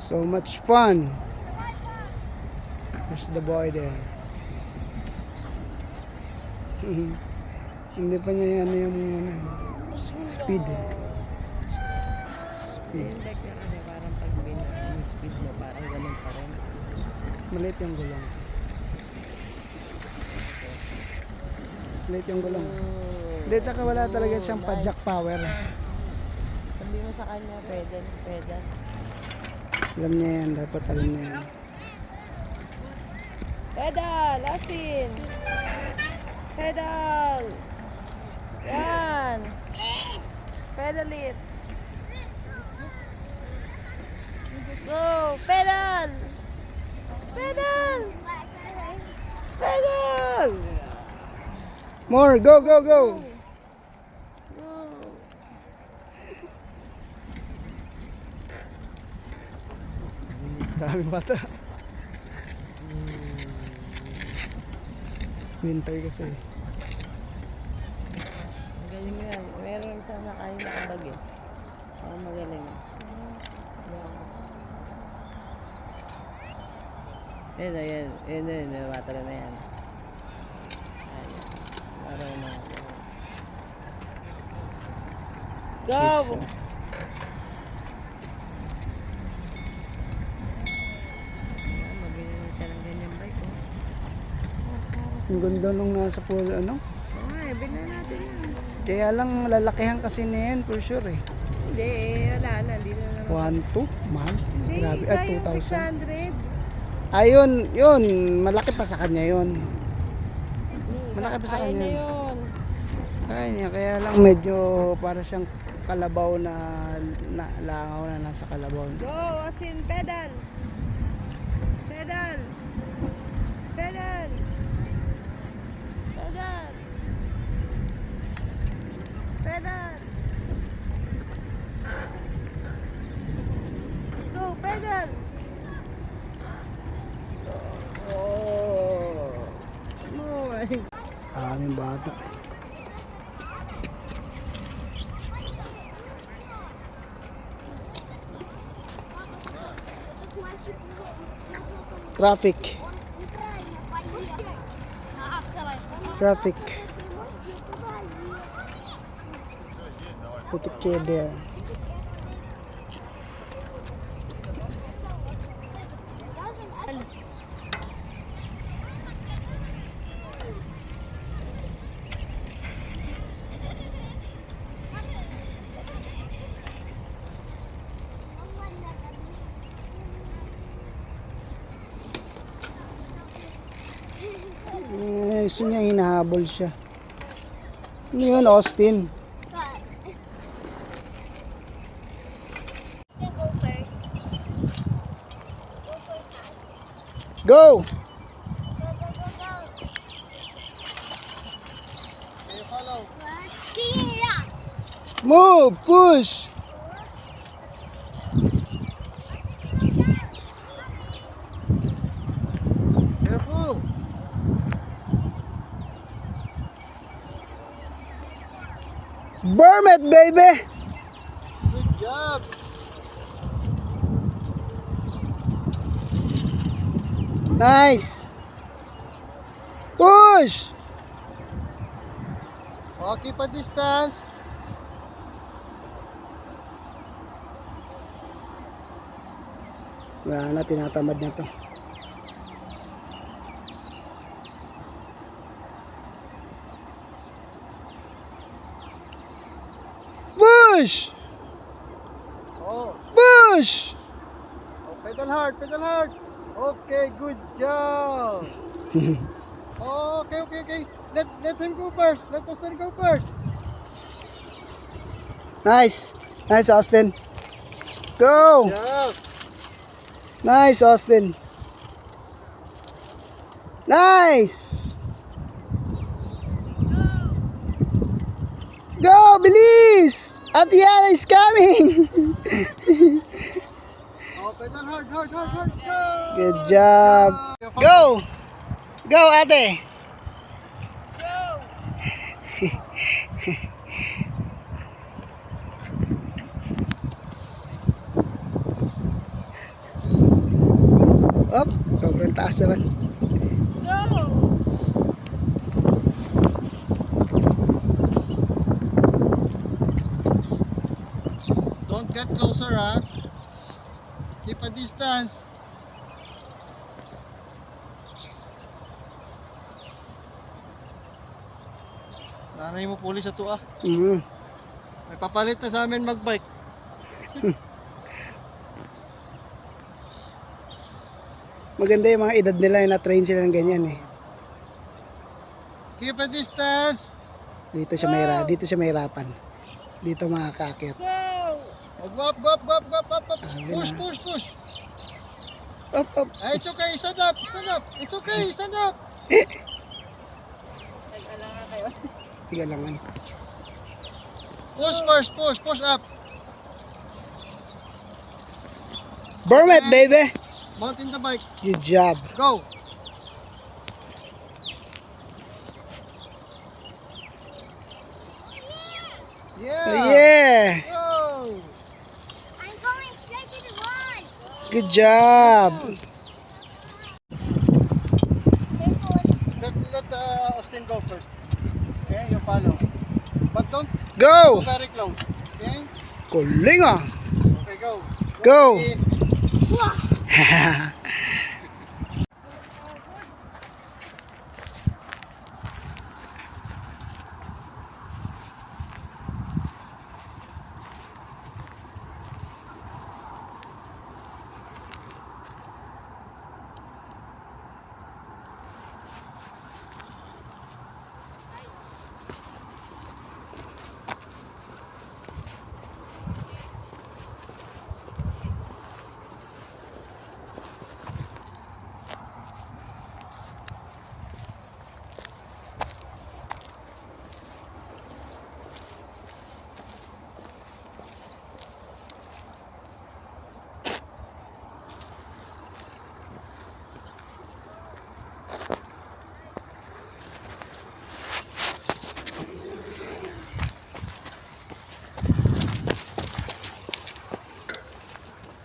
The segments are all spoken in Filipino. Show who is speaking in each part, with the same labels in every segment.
Speaker 1: So much fun. There's the boy there. Hindi pa niya ano yung speed. Speed.
Speaker 2: Yung bike niya kasi parang pag speed mo, parang ganun pa rin.
Speaker 1: Maliit yung gulong. Maliit yung gulong. Hindi, tsaka wala talaga siyang padjak power.
Speaker 2: Sabi mo sa kanya, pedal.
Speaker 1: Alam niya yan, dapat alam niya yan.
Speaker 2: Pedal, Austin! Pedal! Yan! Pedal it! Go! Pedal! Pedal! Pedal!
Speaker 1: More, go, go, go! Daming bata. Winter kasi.
Speaker 2: Magaling yan. Meron sana kayo nakabag eh. Magaling. Ayan. Matala na yan. Marunong. Go! Mabili siya ng ganyang bike.
Speaker 1: Ang ganda nung nasa pool, ano?
Speaker 2: Oo nga, bilhin na natin yan.
Speaker 1: Kaya lang lalakihan kasi na yan, for sure eh.
Speaker 2: Hindi, wala na. Hindi na naman.
Speaker 1: 1,200? Mahal?
Speaker 2: Hindi,
Speaker 1: Grabe,
Speaker 2: isa
Speaker 1: at
Speaker 2: yung
Speaker 1: 2,000.
Speaker 2: 600.
Speaker 1: Ayun, yun. Malaki pa sa kanya yun. Malaki pa sa
Speaker 2: Kaya
Speaker 1: kanya.
Speaker 2: na yun.
Speaker 1: Kaya niya, kaya lang medyo para siyang kalabaw na langaw na nasa kalabaw.
Speaker 2: Go, Austin, pedal. Pedal. Pedal. Pedal. Pedal. Go, pedal. Oh. Oh my God.
Speaker 1: Aming bata. Traffic. Put a kid there. Gusto niya hinahabol siya. Ano yun, Austin? Go! Move! Push! Careful! Burn it, baby! Good job! Nice! Push! Oh, keep a distance. Wala na, tinatamad na to. Push! Oh. Push! Oh, pedal hard, pedal hard. Okay, good job. Oh, okay. Let him go first. Let Austin go first. Nice, Austin. Go. Yeah. Nice, Austin. Nice. Go, bilis! Atiana is coming. Oh, pedal hard. Go. Good job. Go. Go, ate.
Speaker 2: Go.
Speaker 3: Sobrang taas naman.
Speaker 2: Go!
Speaker 1: Don't get closer, ha? Keep a distance. Nanay mo pulis sa tuwa.
Speaker 3: Mm.
Speaker 1: May papalit na sa amin magbike.
Speaker 3: Maganda yung mga edad nila na train sila ng ganyan eh.
Speaker 1: Keep a distance.
Speaker 3: Dito siya mahirapan. Dito makakaakyat.
Speaker 2: Go!
Speaker 1: Oh, go up, go up, go up, go up, go up, go up.
Speaker 3: Sabi
Speaker 1: Push,
Speaker 3: na.
Speaker 1: push, push.
Speaker 3: Up, up.
Speaker 1: Ah, it's okay, stand up, stand up. It's okay, stand up.
Speaker 2: Nag-alanga kayo.
Speaker 3: Tiga langan.
Speaker 1: Push first, push up.
Speaker 3: Burmet, baby!
Speaker 1: Mount in the bike.
Speaker 3: Good job.
Speaker 1: Go. Yeah.
Speaker 3: Yeah!
Speaker 1: Go.
Speaker 4: I'm going straight to the wall.
Speaker 3: Good job!
Speaker 1: Let Austin go first. Okay, you follow. But don't
Speaker 3: Go!
Speaker 1: go very close. Okay?
Speaker 3: Kuling ah!
Speaker 1: Okay, go.
Speaker 3: Go.
Speaker 1: Okay.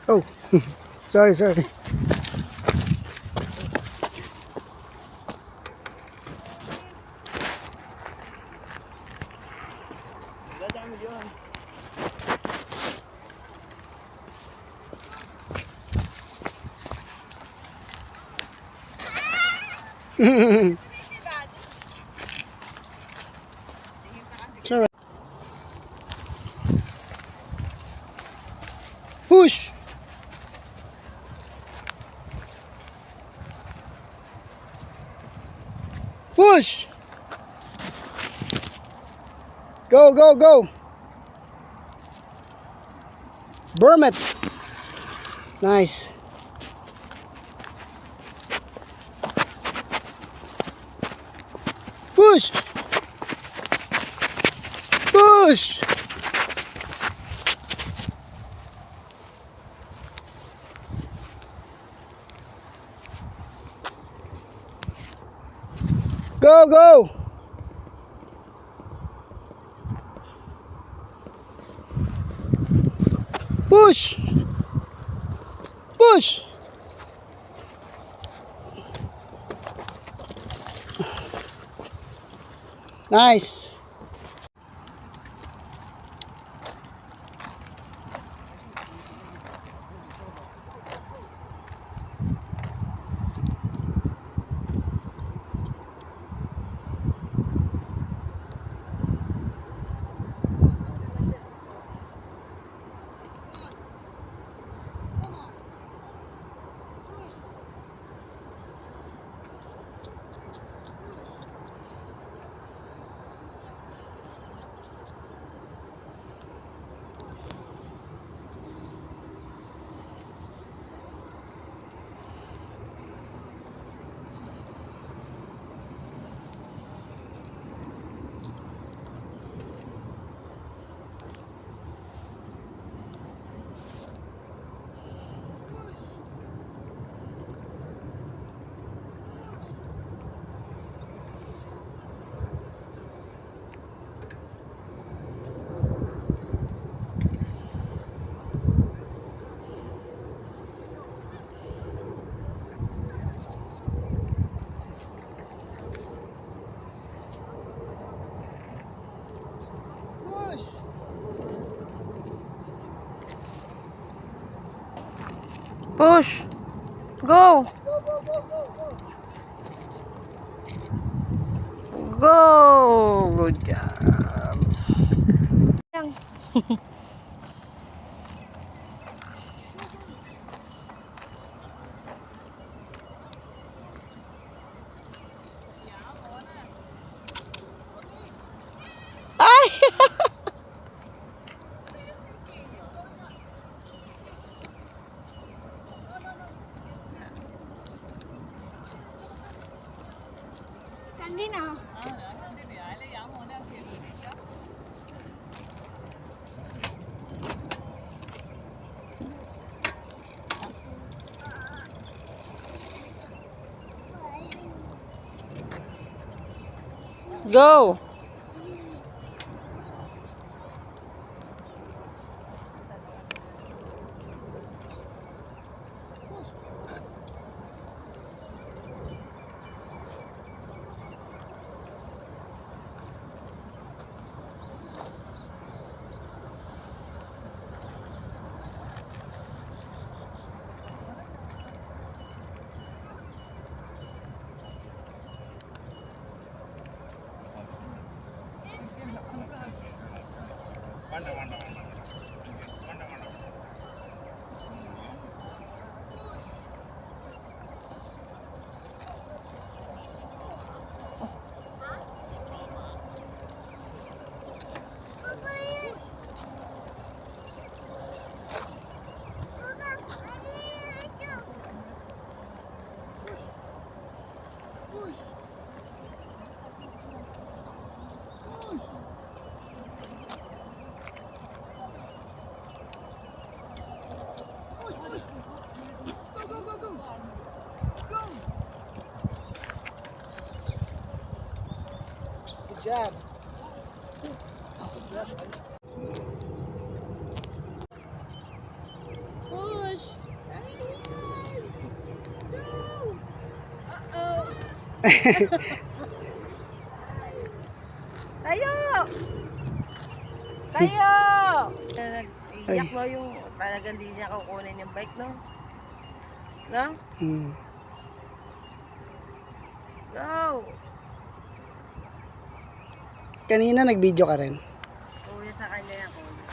Speaker 3: Oh, sorry. Sorry. Push! Push! Go! Burmet! Nice. Push! Push! Go! Push! Push! Nice.
Speaker 2: Push. Go. Go. Good job. Yang. Ay!
Speaker 4: Kanina.
Speaker 2: Go.
Speaker 1: Good job.
Speaker 2: Push. Ayan. Go. Uh-oh. Tayo. Tayo. Iyak mo yung talagang di niya kukunin yung bike, no? No?
Speaker 3: Hmm.
Speaker 2: Go.
Speaker 3: Kanina nag-video ka rin.
Speaker 2: Kuya sa kanya yan, kuya.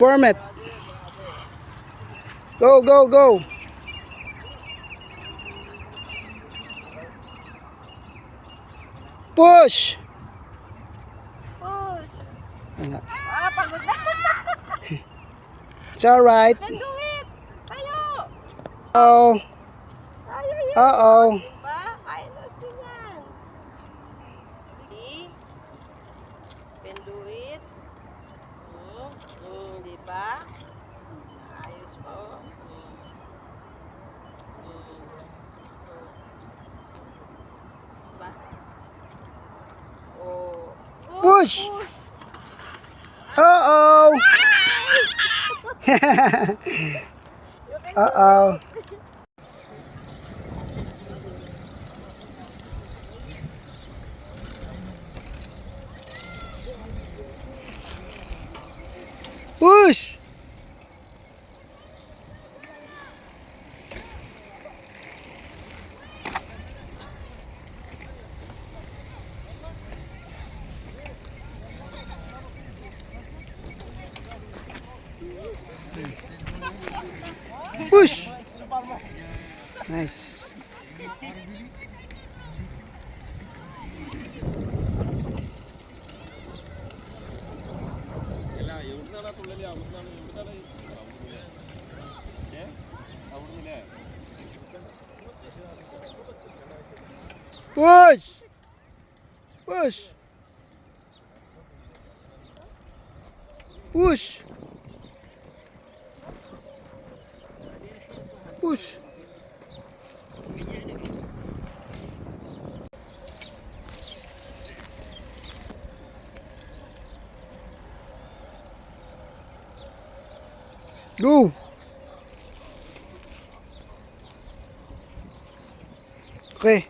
Speaker 3: Format. Go, go, go. Push.
Speaker 2: Push.
Speaker 3: Wala.
Speaker 2: Ah, pagod na.
Speaker 3: It's alright.
Speaker 2: Then do it. Tayo.
Speaker 3: Oh.
Speaker 2: Tayo yun.
Speaker 3: Uh-oh.
Speaker 2: Diba? Kailos din yan. See? Can do it. Diba? Ayos mo. Diba? Oh.
Speaker 3: Push. Uh-oh. Uh-oh. Push. Push. Nice. Push. Push. Push. Push. Go. Okay.